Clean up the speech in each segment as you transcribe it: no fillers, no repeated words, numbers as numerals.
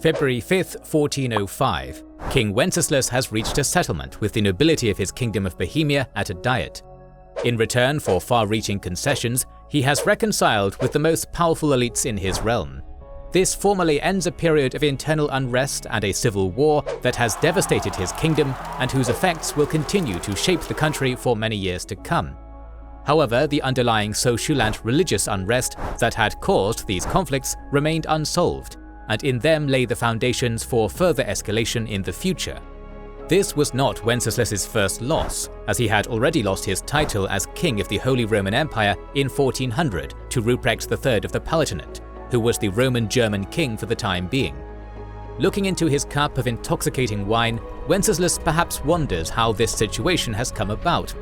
February 5, 1405, King Wenceslas has reached a settlement with the nobility of his Kingdom of Bohemia at a diet. In return for far-reaching concessions, he has reconciled with the most powerful elites in his realm. This formally ends a period of internal unrest and a civil war that has devastated his kingdom and whose effects will continue to shape the country for many years to come. However, the underlying social and religious unrest that had caused these conflicts remained unsolved, and in them lay the foundations for further escalation in the future. This was not Wenceslas's first loss, as he had already lost his title as King of the Holy Roman Empire in 1400 to Ruprecht III of the Palatinate, who was the Roman German king for the time being. Looking into his cup of intoxicating wine, Wenceslas perhaps wonders how this situation has come about.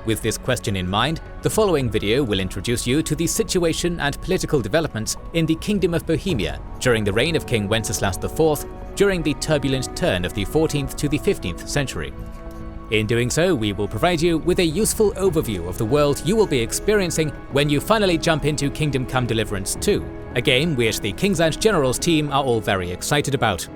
With this question in mind, the following video will introduce you to the situation and political developments in the Kingdom of Bohemia during the reign of King Wenceslas IV during the turbulent turn of the 14th to the 15th century. In doing so, we will provide you with a useful overview of the world you will be experiencing when you finally jump into Kingdom Come Deliverance 2, a game which the Kings and Generals team are all very excited about.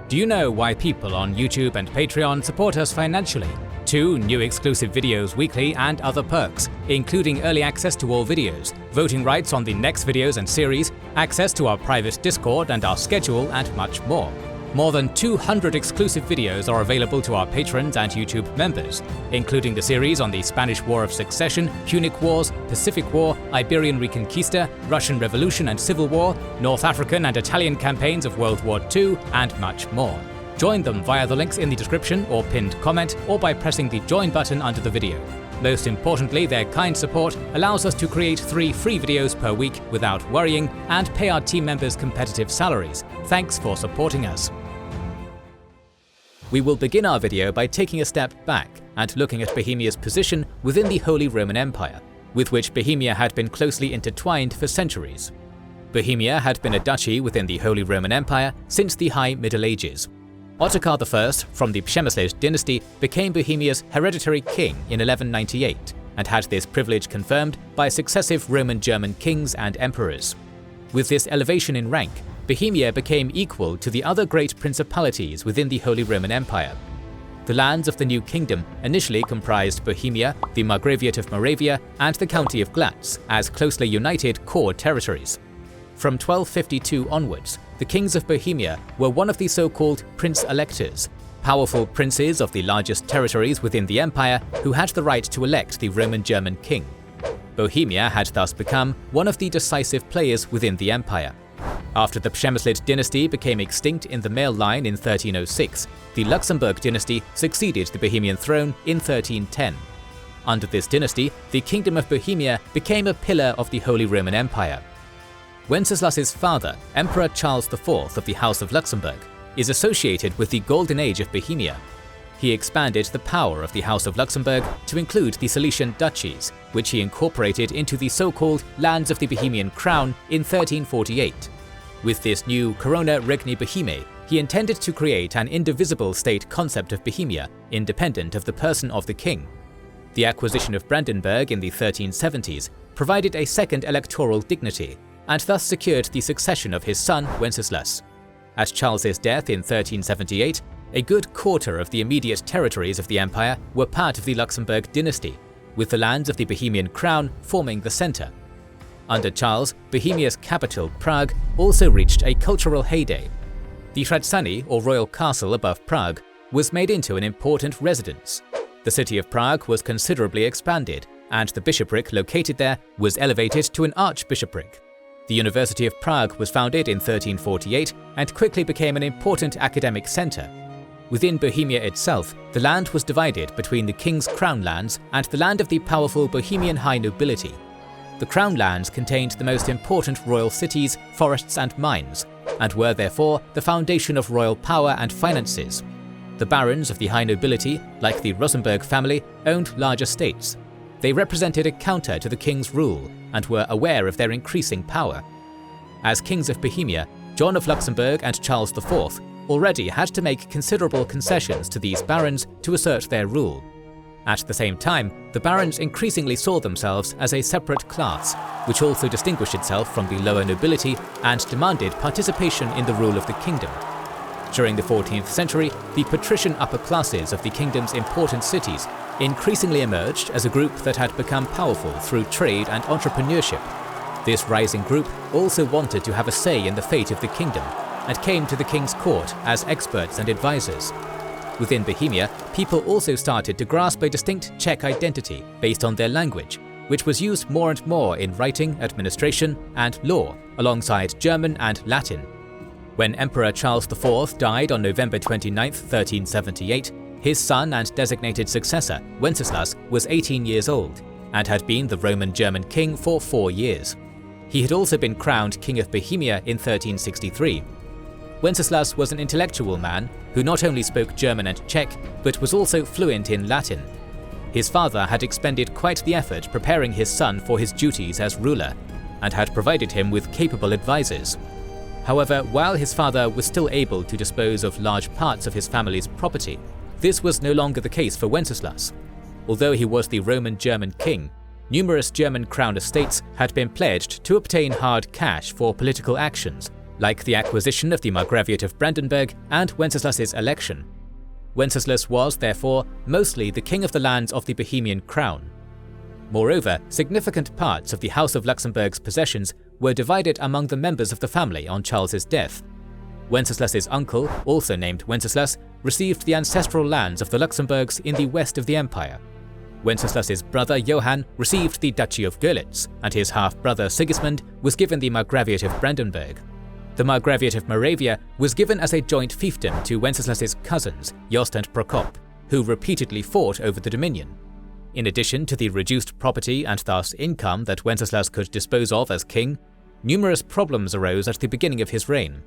Do you know why people on YouTube and Patreon support us financially? 2 new exclusive videos weekly and other perks, including early access to all videos, voting rights on the next videos and series, access to our private Discord and our schedule, and much more. More than 200 exclusive videos are available to our patrons and YouTube members, including the series on the Spanish War of Succession, Punic Wars, Pacific War, Iberian Reconquista, Russian Revolution and Civil War, North African and Italian campaigns of World War II, and much more. Join them via the links in the description or pinned comment, or by pressing the join button under the video. Most importantly, their kind support allows us to create 3 free videos per week without worrying and pay our team members competitive salaries. Thanks for supporting us. We will begin our video by taking a step back and looking at Bohemia's position within the Holy Roman Empire, with which Bohemia had been closely intertwined for centuries. Bohemia had been a duchy within the Holy Roman Empire since the High Middle Ages. Ottokar I from the Přemyslid dynasty became Bohemia's hereditary king in 1198 and had this privilege confirmed by successive Roman German kings and emperors. With this elevation in rank, Bohemia became equal to the other great principalities within the Holy Roman Empire. The lands of the new kingdom initially comprised Bohemia, the Margraviate of Moravia, and the County of Glatz as closely united core territories. From 1252 onwards, the kings of Bohemia were one of the so-called prince-electors, powerful princes of the largest territories within the empire who had the right to elect the Roman German king. Bohemia had thus become one of the decisive players within the empire. After the Přemyslid dynasty became extinct in the male line in 1306, the Luxembourg dynasty succeeded the Bohemian throne in 1310. Under this dynasty, the Kingdom of Bohemia became a pillar of the Holy Roman Empire. Wenceslas's father, Emperor Charles IV of the House of Luxembourg, is associated with the Golden Age of Bohemia. He expanded the power of the House of Luxembourg to include the Silesian duchies, which he incorporated into the so-called Lands of the Bohemian Crown in 1348. With this new Corona Regni Bohemiae, he intended to create an indivisible state concept of Bohemia, independent of the person of the king. The acquisition of Brandenburg in the 1370s provided a second electoral dignity, and thus secured the succession of his son Wenceslas. At Charles's death in 1378, a good quarter of the immediate territories of the empire were part of the Luxembourg dynasty, with the lands of the Bohemian crown forming the center. Under Charles, Bohemia's capital, Prague, also reached a cultural heyday. The Hradzany, or royal castle above Prague, was made into an important residence. The city of Prague was considerably expanded, and the bishopric located there was elevated to an archbishopric. The University of Prague was founded in 1348 and quickly became an important academic center. Within Bohemia itself, the land was divided between the king's crown lands and the land of the powerful Bohemian high nobility. The crown lands contained the most important royal cities, forests and mines, and were therefore the foundation of royal power and finances. The barons of the high nobility, like the Rosenberg family, owned large estates. They represented a counter to the king's rule and were aware of their increasing power. As kings of Bohemia, John of Luxembourg and Charles IV already had to make considerable concessions to these barons to assert their rule. At the same time, the barons increasingly saw themselves as a separate class, which also distinguished itself from the lower nobility and demanded participation in the rule of the kingdom. During the 14th century, the patrician upper classes of the kingdom's important cities increasingly emerged as a group that had become powerful through trade and entrepreneurship. This rising group also wanted to have a say in the fate of the kingdom and came to the king's court as experts and advisors. Within Bohemia, people also started to grasp a distinct Czech identity based on their language, which was used more and more in writing, administration, and law, alongside German and Latin. When Emperor Charles IV died on November 29, 1378, his son and designated successor, Wenceslas, was 18 years old and had been the Roman German king for 4 years. He had also been crowned King of Bohemia in 1363. Wenceslas was an intellectual man who not only spoke German and Czech, but was also fluent in Latin. His father had expended quite the effort preparing his son for his duties as ruler, and had provided him with capable advisors. However, while his father was still able to dispose of large parts of his family's property, this was no longer the case for Wenceslas. Although he was the Roman German king, numerous German crown estates had been pledged to obtain hard cash for political actions, like the acquisition of the Margraviate of Brandenburg and Wenceslas's election. Wenceslas was, therefore, mostly the king of the lands of the Bohemian crown. Moreover, significant parts of the House of Luxembourg's possessions were divided among the members of the family on Charles's death. Wenceslas's uncle, also named Wenceslas, received the ancestral lands of the Luxembourgs in the west of the empire. Wenceslas's brother Johann received the Duchy of Görlitz, and his half-brother Sigismund was given the Margraviate of Brandenburg. The Margraviate of Moravia was given as a joint fiefdom to Wenceslas's cousins, Jost and Prokop, who repeatedly fought over the dominion. In addition to the reduced property and thus income that Wenceslas could dispose of as king, numerous problems arose at the beginning of his reign.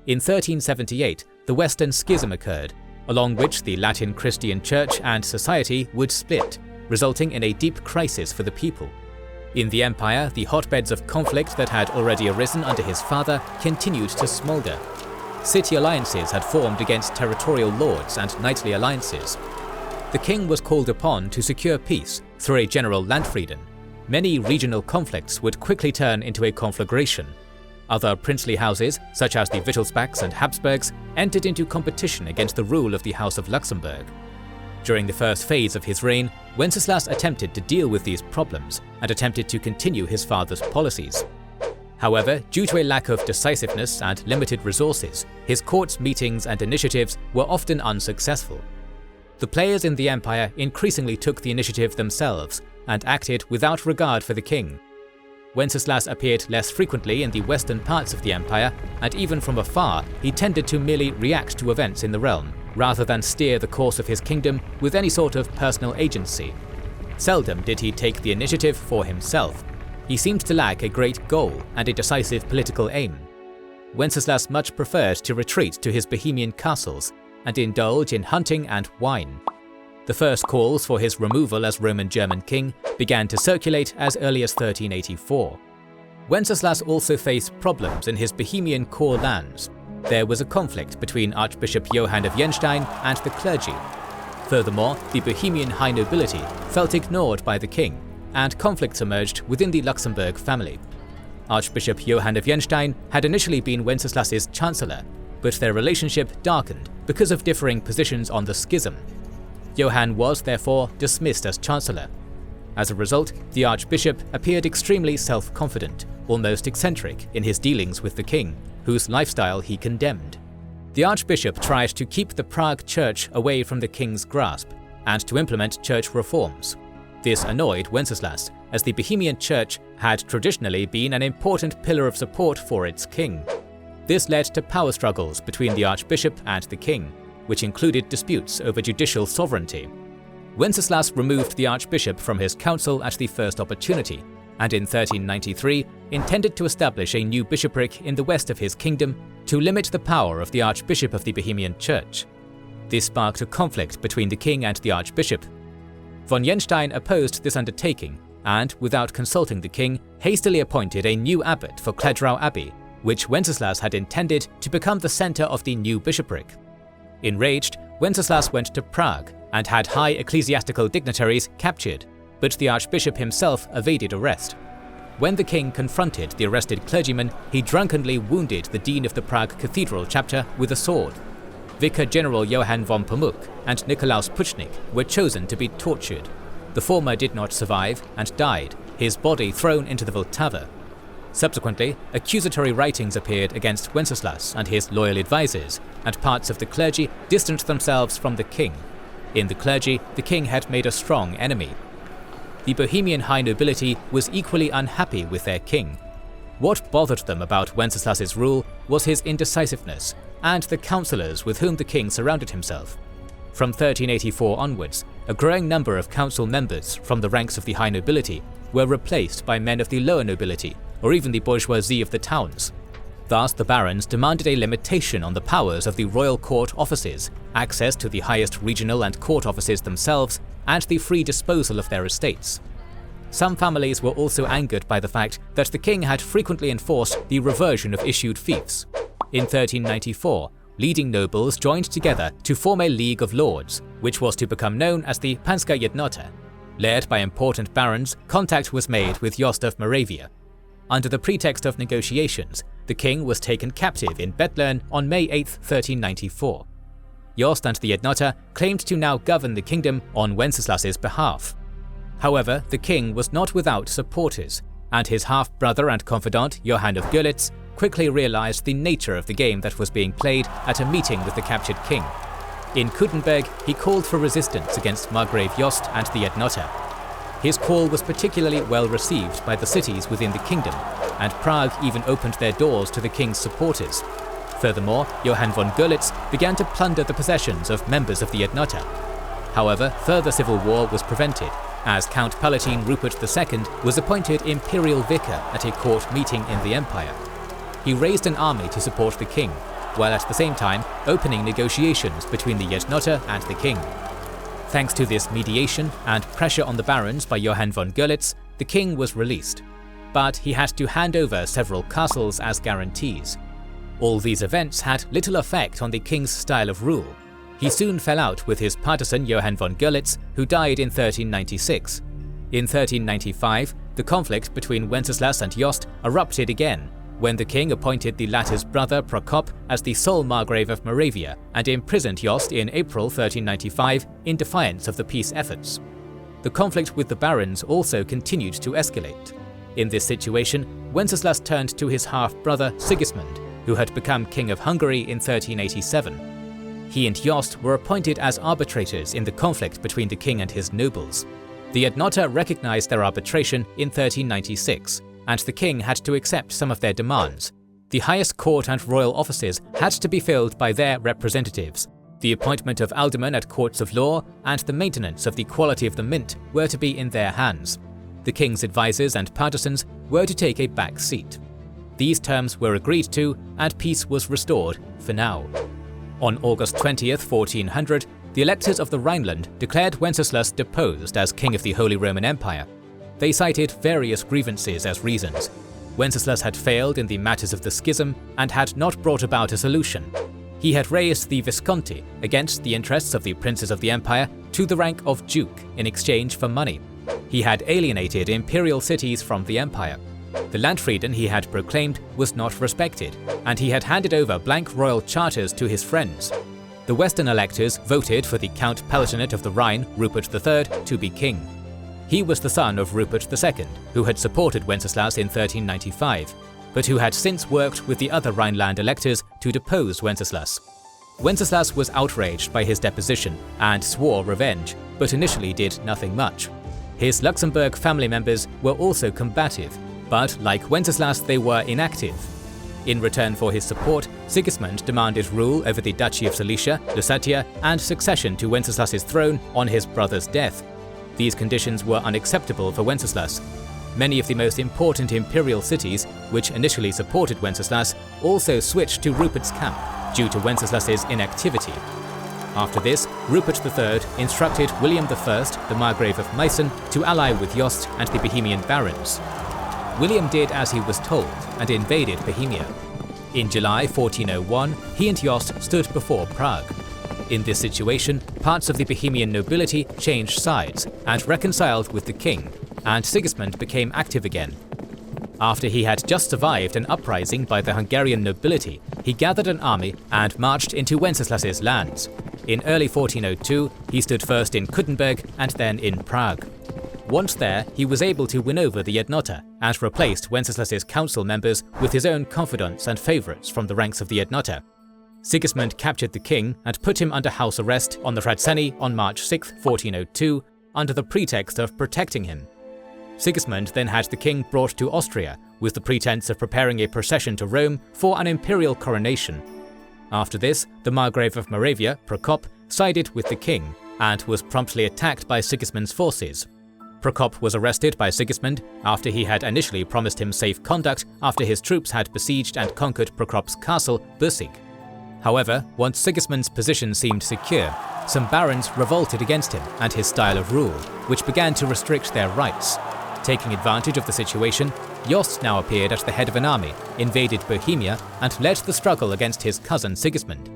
In 1378, the Western Schism occurred, along which the Latin Christian Church and society would split, resulting in a deep crisis for the people. In the empire, the hotbeds of conflict that had already arisen under his father continued to smolder. City alliances had formed against territorial lords and knightly alliances. The king was called upon to secure peace through a general Landfrieden. Many regional conflicts would quickly turn into a conflagration. Other princely houses, such as the Wittelsbachs and Habsburgs, entered into competition against the rule of the House of Luxembourg. During the first phase of his reign, Wenceslas attempted to deal with these problems and attempted to continue his father's policies. However, due to a lack of decisiveness and limited resources, his court's meetings and initiatives were often unsuccessful. The players in the empire increasingly took the initiative themselves and acted without regard for the king. Wenceslas appeared less frequently in the western parts of the empire, and even from afar he tended to merely react to events in the realm, rather than steer the course of his kingdom with any sort of personal agency. Seldom did he take the initiative for himself. He seemed to lack a great goal and a decisive political aim. Wenceslas much preferred to retreat to his Bohemian castles and indulge in hunting and wine. The first calls for his removal as Roman German king began to circulate as early as 1384. Wenceslas also faced problems in his Bohemian core lands. There was a conflict between Archbishop Johann of Jenstein and the clergy. Furthermore, the Bohemian high nobility felt ignored by the king, and conflicts emerged within the Luxembourg family. Archbishop Johann of Jenstein had initially been Wenceslas's chancellor, but their relationship darkened because of differing positions on the schism. Johann was therefore dismissed as chancellor. As a result, the archbishop appeared extremely self-confident, almost eccentric in his dealings with the king, whose lifestyle he condemned. The archbishop tried to keep the Prague church away from the king's grasp and to implement church reforms. This annoyed Wenceslas, as the Bohemian church had traditionally been an important pillar of support for its king. This led to power struggles between the archbishop and the king, which included disputes over judicial sovereignty. Wenceslas removed the archbishop from his council at the first opportunity, and in 1393 intended to establish a new bishopric in the west of his kingdom to limit the power of the archbishop of the Bohemian church. This sparked a conflict between the king and the archbishop. Von Jenstein opposed this undertaking and, without consulting the king, hastily appointed a new abbot for Kledrau Abbey, which Wenceslas had intended to become the center of the new bishopric. Enraged, Wenceslas went to Prague and had high ecclesiastical dignitaries captured, but the archbishop himself evaded arrest. When the king confronted the arrested clergyman, he drunkenly wounded the dean of the Prague Cathedral chapter with a sword. Vicar General Johann von Pamuk and Nikolaus Puchnik were chosen to be tortured. The former did not survive and died, his body thrown into the Vltava. Subsequently, accusatory writings appeared against Wenceslas and his loyal advisors, and parts of the clergy distanced themselves from the king. In the clergy, the king had made a strong enemy. The Bohemian high nobility was equally unhappy with their king. What bothered them about Wenceslas's rule was his indecisiveness and the councillors with whom the king surrounded himself. From 1384 onwards, a growing number of council members from the ranks of the high nobility were replaced by men of the lower nobility, or even the bourgeoisie of the towns. Thus, the barons demanded a limitation on the powers of the royal court offices, access to the highest regional and court offices themselves, and the free disposal of their estates. Some families were also angered by the fact that the king had frequently enforced the reversion of issued fiefs. In 1394, leading nobles joined together to form a League of Lords, which was to become known as the Panska Jednota. Led by important barons, contact was made with Jost of Moravia. Under the pretext of negotiations, the king was taken captive in Bethlen on May 8, 1394. Jost and the Jednota claimed to now govern the kingdom on Wenceslas's behalf. However, the king was not without supporters, and his half-brother and confidant Johann of Görlitz quickly realized the nature of the game that was being played at a meeting with the captured king. In Kuttenberg, he called for resistance against Margrave Jost and the Jednota. His call was particularly well received by the cities within the kingdom, and Prague even opened their doors to the king's supporters. Furthermore, Johann von Görlitz began to plunder the possessions of members of the Jednota. However, further civil war was prevented, as Count Palatine Rupert II was appointed imperial vicar at a court meeting in the empire. He raised an army to support the king, while at the same time opening negotiations between the Jednota and the king. Thanks to this mediation and pressure on the barons by Johann von Görlitz, the king was released. But he had to hand over several castles as guarantees. All these events had little effect on the king's style of rule. He soon fell out with his partisan Johann von Görlitz, who died in 1396. In 1395, the conflict between Wenceslas and Jost erupted again, when the king appointed the latter's brother Prokop as the sole Margrave of Moravia and imprisoned Jost in April 1395 in defiance of the peace efforts. The conflict with the barons also continued to escalate. In this situation, Wenceslas turned to his half-brother Sigismund, who had become King of Hungary in 1387. He and Jost were appointed as arbitrators in the conflict between the king and his nobles. The Jednota recognized their arbitration in 1396, and the king had to accept some of their demands. The highest court and royal offices had to be filled by their representatives. The appointment of aldermen at courts of law and the maintenance of the quality of the mint were to be in their hands. The king's advisors and partisans were to take a back seat. These terms were agreed to, and peace was restored for now. On August 20th, 1400, the electors of the Rhineland declared Wenceslas deposed as King of the Holy Roman Empire. They cited various grievances as reasons. Wenceslas had failed in the matters of the schism and had not brought about a solution. He had raised the Visconti against the interests of the princes of the empire to the rank of duke in exchange for money. He had alienated imperial cities from the empire. The Landfrieden he had proclaimed was not respected, and he had handed over blank royal charters to his friends. The Western electors voted for the Count Palatinate of the Rhine, Rupert III, to be king. He was the son of Rupert II, who had supported Wenceslas in 1395, but who had since worked with the other Rhineland electors to depose Wenceslas. Wenceslas was outraged by his deposition and swore revenge, but initially did nothing much. His Luxembourg family members were also combative, but like Wenceslas, they were inactive. In return for his support, Sigismund demanded rule over the Duchy of Silesia, Lusatia, and succession to Wenceslas's throne on his brother's death. These conditions were unacceptable for Wenceslas. Many of the most important imperial cities, which initially supported Wenceslas, also switched to Rupert's camp due to Wenceslas's inactivity. After this, Rupert III instructed William I, the Margrave of Meissen, to ally with Jost and the Bohemian barons. William did as he was told and invaded Bohemia. In July 1401, he and Jost stood before Prague. In this situation, parts of the Bohemian nobility changed sides and reconciled with the king, and Sigismund became active again. After he had just survived an uprising by the Hungarian nobility, he gathered an army and marched into Wenceslas's lands. In early 1402, he stood first in Kuttenberg and then in Prague. Once there, he was able to win over the Jednota and replaced Wenceslas's council members with his own confidants and favourites from the ranks of the Jednota. Sigismund captured the king and put him under house arrest on the Hradčany on March 6, 1402, under the pretext of protecting him. Sigismund then had the king brought to Austria with the pretense of preparing a procession to Rome for an imperial coronation. After this, the Margrave of Moravia, Prokop, sided with the king and was promptly attacked by Sigismund's forces. Prokop was arrested by Sigismund after he had initially promised him safe conduct after his troops had besieged and conquered Prokop's castle, Busig. However, once Sigismund's position seemed secure, some barons revolted against him and his style of rule, which began to restrict their rights. Taking advantage of the situation, Jost now appeared at the head of an army, invaded Bohemia, and led the struggle against his cousin Sigismund.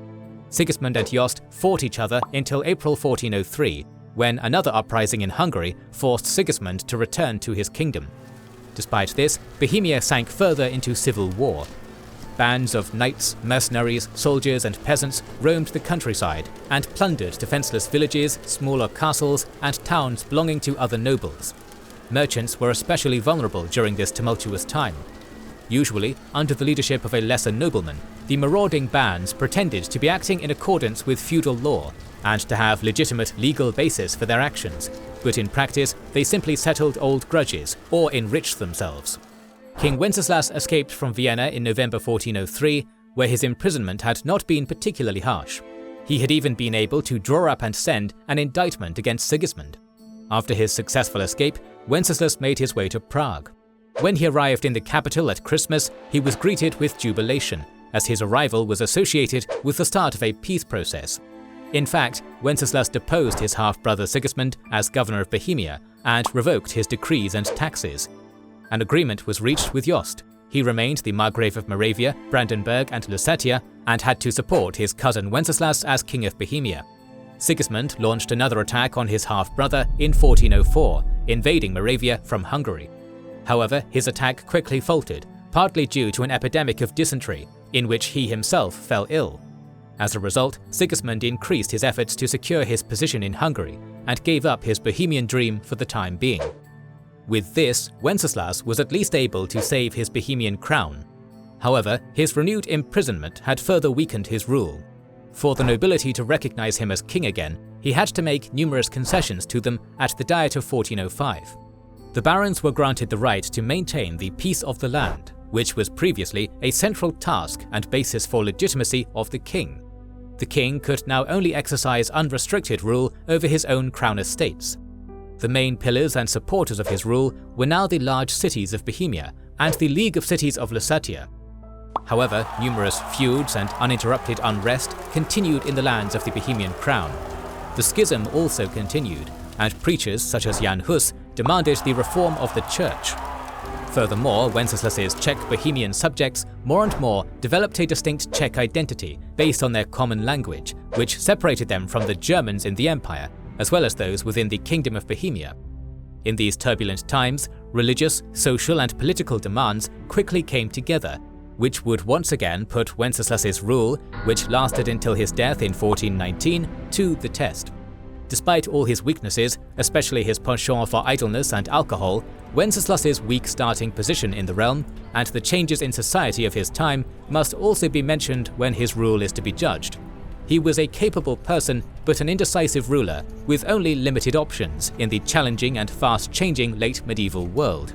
Sigismund and Jost fought each other until April 1403, when another uprising in Hungary forced Sigismund to return to his kingdom. Despite this, Bohemia sank further into civil war. Bands of knights, mercenaries, soldiers and peasants roamed the countryside and plundered defenseless villages, smaller castles and towns belonging to other nobles. Merchants were especially vulnerable during this tumultuous time. Usually, under the leadership of a lesser nobleman, the marauding bands pretended to be acting in accordance with feudal law and to have legitimate legal basis for their actions, but in practice they simply settled old grudges or enriched themselves. King Wenceslas escaped from Vienna in November 1403, where his imprisonment had not been particularly harsh. He had even been able to draw up and send an indictment against Sigismund. After his successful escape, Wenceslas made his way to Prague. When he arrived in the capital at Christmas, he was greeted with jubilation, as his arrival was associated with the start of a peace process. In fact, Wenceslas deposed his half-brother Sigismund as governor of Bohemia and revoked his decrees and taxes. An agreement was reached with Jost. He remained the Margrave of Moravia, Brandenburg and Lusatia and had to support his cousin Wenceslas as King of Bohemia. Sigismund launched another attack on his half-brother in 1404, invading Moravia from Hungary. However, his attack quickly faltered, partly due to an epidemic of dysentery, in which he himself fell ill. As a result, Sigismund increased his efforts to secure his position in Hungary and gave up his Bohemian dream for the time being. With this, Wenceslas was at least able to save his Bohemian crown. However, his renewed imprisonment had further weakened his rule. For the nobility to recognize him as king again, he had to make numerous concessions to them at the Diet of 1405. The barons were granted the right to maintain the peace of the land, which was previously a central task and basis for legitimacy of the king. The king could now only exercise unrestricted rule over his own crown estates. The main pillars and supporters of his rule were now the large cities of Bohemia and the League of Cities of Lusatia. However, numerous feuds and uninterrupted unrest continued in the lands of the Bohemian crown. The schism also continued, and preachers such as Jan Hus demanded the reform of the church. Furthermore, Wenceslas's Czech Bohemian subjects more and more developed a distinct Czech identity based on their common language, which separated them from the Germans in the empire, as well as those within the Kingdom of Bohemia. In these turbulent times, religious, social and political demands quickly came together, which would once again put Wenceslas's rule, which lasted until his death in 1419, to the test. Despite all his weaknesses, especially his penchant for idleness and alcohol, Wenceslas's weak starting position in the realm, and the changes in society of his time must also be mentioned when his rule is to be judged. He was a capable person, but an indecisive ruler, with only limited options in the challenging and fast-changing late medieval world.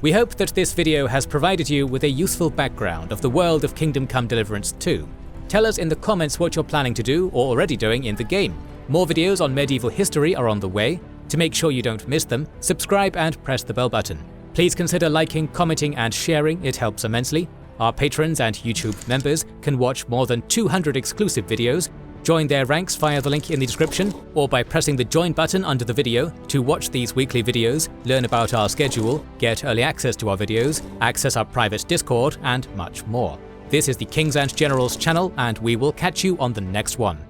We hope that this video has provided you with a useful background of the world of Kingdom Come Deliverance 2. Tell us in the comments what you're planning to do or already doing in the game. More videos on medieval history are on the way. To make sure you don't miss them, subscribe and press the bell button. Please consider liking, commenting and sharing, it helps immensely. Our patrons and YouTube members can watch more than 200 exclusive videos. Join their ranks via the link in the description or by pressing the join button under the video to watch these weekly videos, learn about our schedule, get early access to our videos, access our private Discord and much more. This is the Kings and Generals channel and we will catch you on the next one.